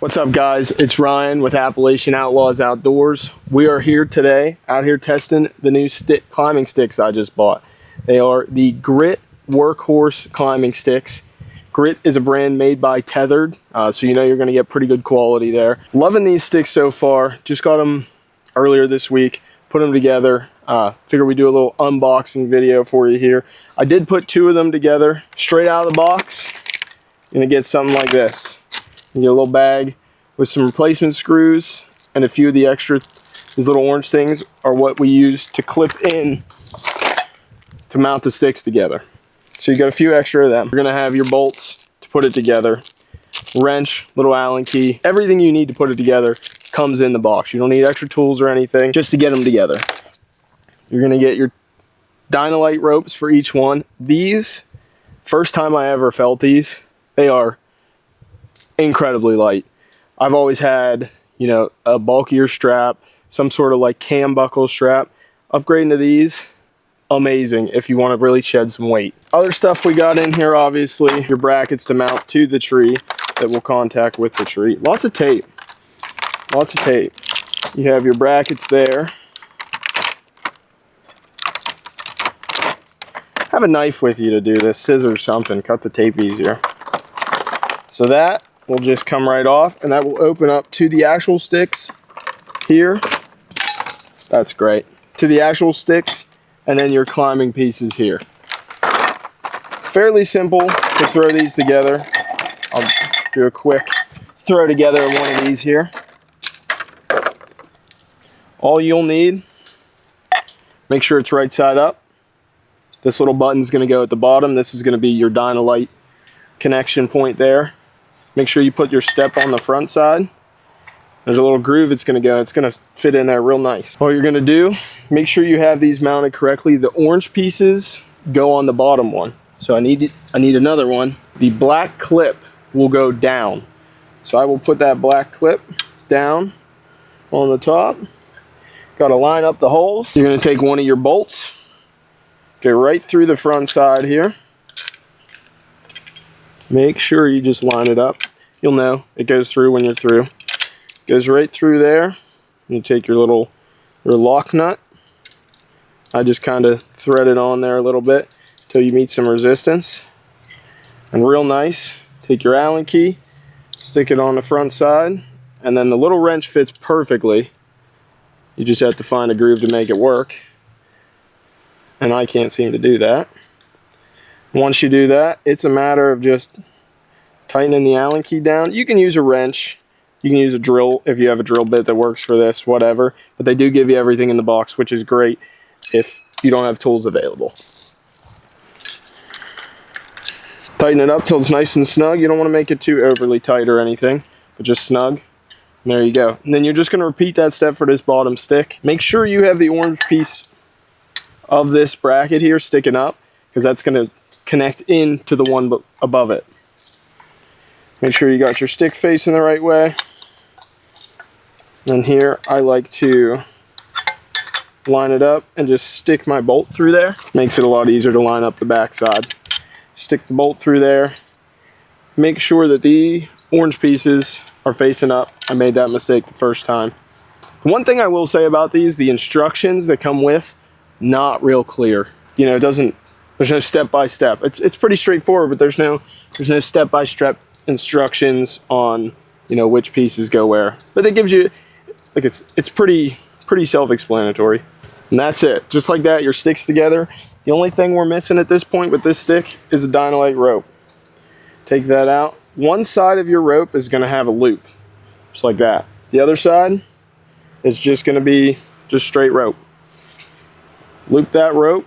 What's up, guys? It's Ryan with Appalachian Outlaws Outdoors. We are here today, out here testing the new climbing sticks I just bought. They are the Grit Workhorse climbing sticks. Grit is a brand made by Tethered, so you know you're going to get pretty good quality there. Loving these sticks so far. Just got them earlier this week. Put them together. Figure we do a little unboxing video for you here. I did put two of them together straight out of the box. You're going to get something like this. You get a little bag with some replacement screws and a few of the extra. These little orange things are what we use to clip in to mount the sticks together. So you got a few extra of them. You're gonna have your bolts to put it together, wrench, little Allen key. Everything you need to put it together comes in the box. You don't need extra tools or anything just to get them together. You're gonna get your Dynalite ropes for each one. These, first time I ever felt these, they are incredibly light. I've always had, you know, a bulkier strap, some sort of like cam buckle strap. Upgrading to these, amazing if you want to really shed some weight. Other stuff we got in here, obviously, your brackets to mount to the tree that will contact with the tree. Lots of tape. Lots of tape. You have your brackets there. Have a knife with you to do this, scissors, something, cut the tape easier. So that will just come right off, and that will open up to the actual sticks here. That's great. To the actual sticks, and then your climbing pieces here. Fairly simple to throw these together. I'll do a quick throw together of one of these here. All you'll need, make sure it's right side up. This little button's going to go at the bottom. This is going to be your Dynalite connection point there. Make sure you put your step on the front side. There's a little groove it's going to go. It's going to fit in there real nice. All you're going to do, make sure you have these mounted correctly. The orange pieces go on the bottom one. So I need another one. The black clip will go down. So I will put that black clip down on the top. Got to line up the holes. You're going to take one of your bolts, go right through the front side here. Make sure you just line it up. You'll know it goes through when you're through. Goes right through there. You take your lock nut. I just kind of thread it on there a little bit until you meet some resistance. And real nice. Take your Allen key, stick it on the front side, and then the little wrench fits perfectly. You just have to find a groove to make it work. And I can't seem to do that. Once you do that, it's a matter of just tightening the Allen key down. You can use a wrench. You can use a drill if you have a drill bit that works for this, whatever. But they do give you everything in the box, which is great if you don't have tools available. Tighten it up till it's nice and snug. You don't want to make it too overly tight or anything, but just snug. And there you go. And then you're just going to repeat that step for this bottom stick. Make sure you have the orange piece of this bracket here sticking up, because that's going to connect into the one above it. Make sure you got your stick facing the right way. And here I like to line it up and just stick my bolt through there. Makes it a lot easier to line up the back side. Stick the bolt through there. Make sure that the orange pieces are facing up. I made that mistake the first time. One thing I will say about these, the instructions that come with, not real clear. You know, there's no step-by-step. It's pretty straightforward, but there's no step-by-step instructions on, you know, which pieces go where. But it gives you, like, it's pretty self-explanatory. And that's it. Just like that, your stick's together. The only thing we're missing at this point with this stick is a Dynalite rope. Take that out. One side of your rope is going to have a loop, just like that. The other side is just going to be just straight rope. Loop that rope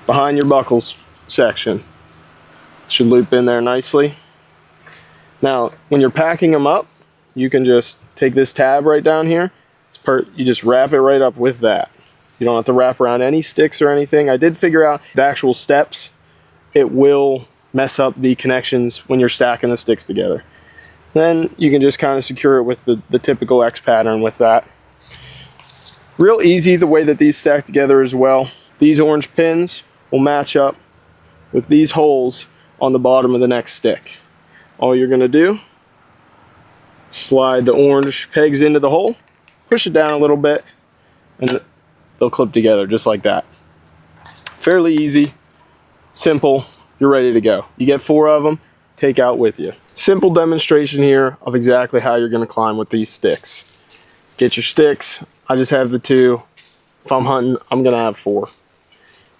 behind your buckles section. Should loop in there nicely. Now, when you're packing them up, you can just take this tab right down here. You just wrap it right up with that. You don't have to wrap around any sticks or anything. I did figure out the actual steps. It will mess up the connections when you're stacking the sticks together. Then you can just kind of secure it with the typical X pattern with that. Real easy the way that these stack together as well. These orange pins will match up with these holes on the bottom of the next stick. All you're going to do Slide the orange pegs into the hole, push it down a little bit, and they'll clip together just like that. Fairly easy, simple, you're ready to go. You get 4 of them, take out with you. Simple demonstration here of exactly how you're going to climb with these sticks. Get your sticks. I just have the 2. If I'm hunting, I'm going to have 4.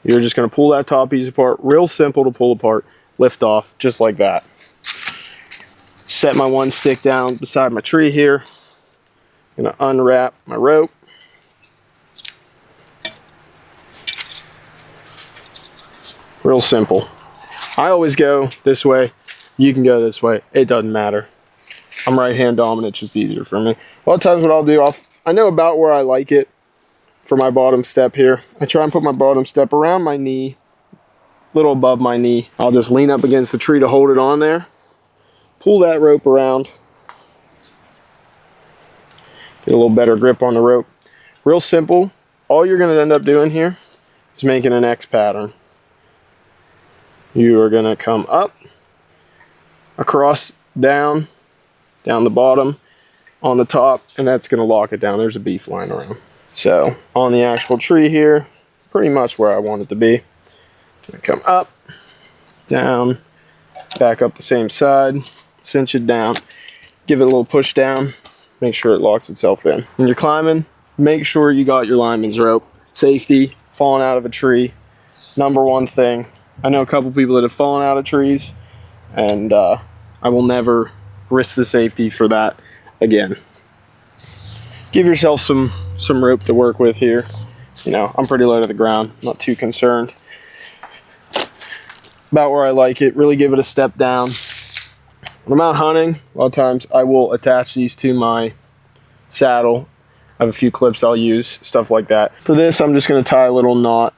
You're just going to pull that top piece apart. Real simple to pull apart. Lift off just like that. Set my 1 stick down beside my tree here. I'm going to unwrap my rope. Real simple. I always go this way. You can go this way. It doesn't matter. I'm right hand dominant. It's just easier for me. A lot of times what I'll do, I know about where I like it for my bottom step here. I try and put my bottom step around my knee, a little above my knee. I'll just lean up against the tree to hold it on there. Pull that rope around. Get a little better grip on the rope. Real simple. All you're going to end up doing here is making an X pattern. You are going to come up, across, down the bottom, on the top, and that's going to lock it down. There's a bee flying around. So on the actual tree here, pretty much where I want it to be. Come up, down, back up the same side, cinch it down, give it a little push down, make sure it locks itself in. When you're climbing, make sure you got your lineman's rope. Safety, falling out of a tree, #1 thing. I know a couple people that have fallen out of trees, and I will never risk the safety for that again. Give yourself some rope to work with here. You know, I'm pretty low to the ground, not too concerned. About where I like it, really give it a step down. When I'm out hunting, a lot of times I will attach these to my saddle. I have a few clips I'll use, stuff like that. For this, I'm just going to tie a little knot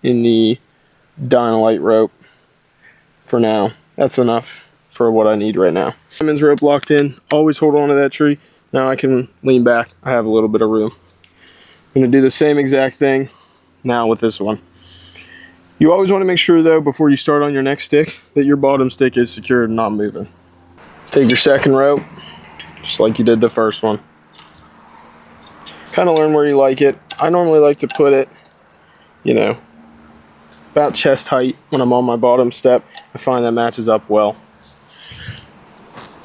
in the Dynalite rope for now. That's enough for what I need right now. Lineman's rope locked in. Always hold on to that tree. Now I can lean back. I have a little bit of room. I'm going to do the same exact thing now with this one. You always want to make sure, though, before you start on your next stick, that your bottom stick is secured and not moving. Take your second rope, just like you did the first one. Kind of learn where you like it. I normally like to put it, you know, about chest height when I'm on my bottom step. I find that matches up well.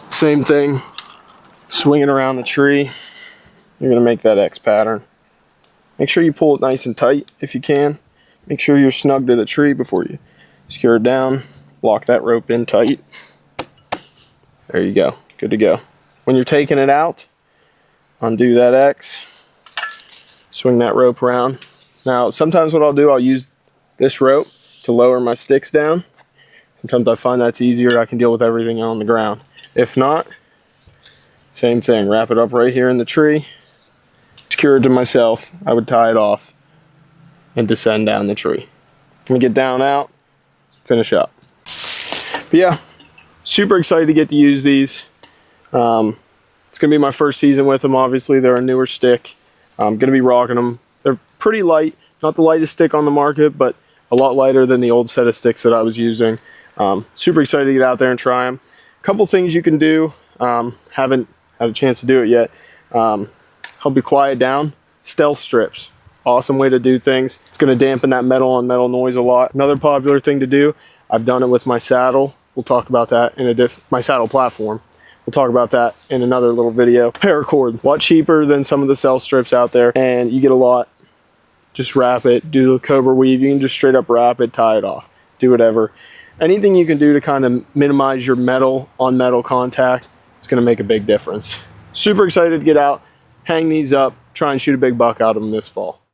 Same thing, swinging around the tree. You're going to make that X pattern. Make sure you pull it nice and tight if you can. Make sure you're snug to the tree before you secure it down. Lock that rope in tight. There you go. Good to go. When you're taking it out, undo that X. Swing that rope around. Now, sometimes what I'll do, I'll use this rope to lower my sticks down. Sometimes I find that's easier. I can deal with everything on the ground. If not, same thing. Wrap it up right here in the tree. Secure it to myself. I would tie it off and descend down the tree. When we get down out, finish up. But yeah, super excited to get to use these. It's going to be my first season with them, obviously. They're a newer stick. I'm going to be rocking them. They're pretty light. Not the lightest stick on the market, but a lot lighter than the old set of sticks that I was using. Super excited to get out there and try them. A couple things you can do. Haven't had a chance to do it yet. Help you quiet down. Stealth strips. Awesome way to do things. It's going to dampen that metal on metal noise a lot. Another popular thing to do, I've done it with my saddle. We'll talk about that in my saddle platform. We'll talk about that in another little video. Paracord, a lot cheaper than some of the stealth strips out there, and you get a lot. Just wrap it, do a cobra weave. You can just straight up wrap it, tie it off, do whatever. Anything you can do to kind of minimize your metal on metal contact is going to make a big difference. Super excited to get out, hang these up, try and shoot a big buck out of them this fall.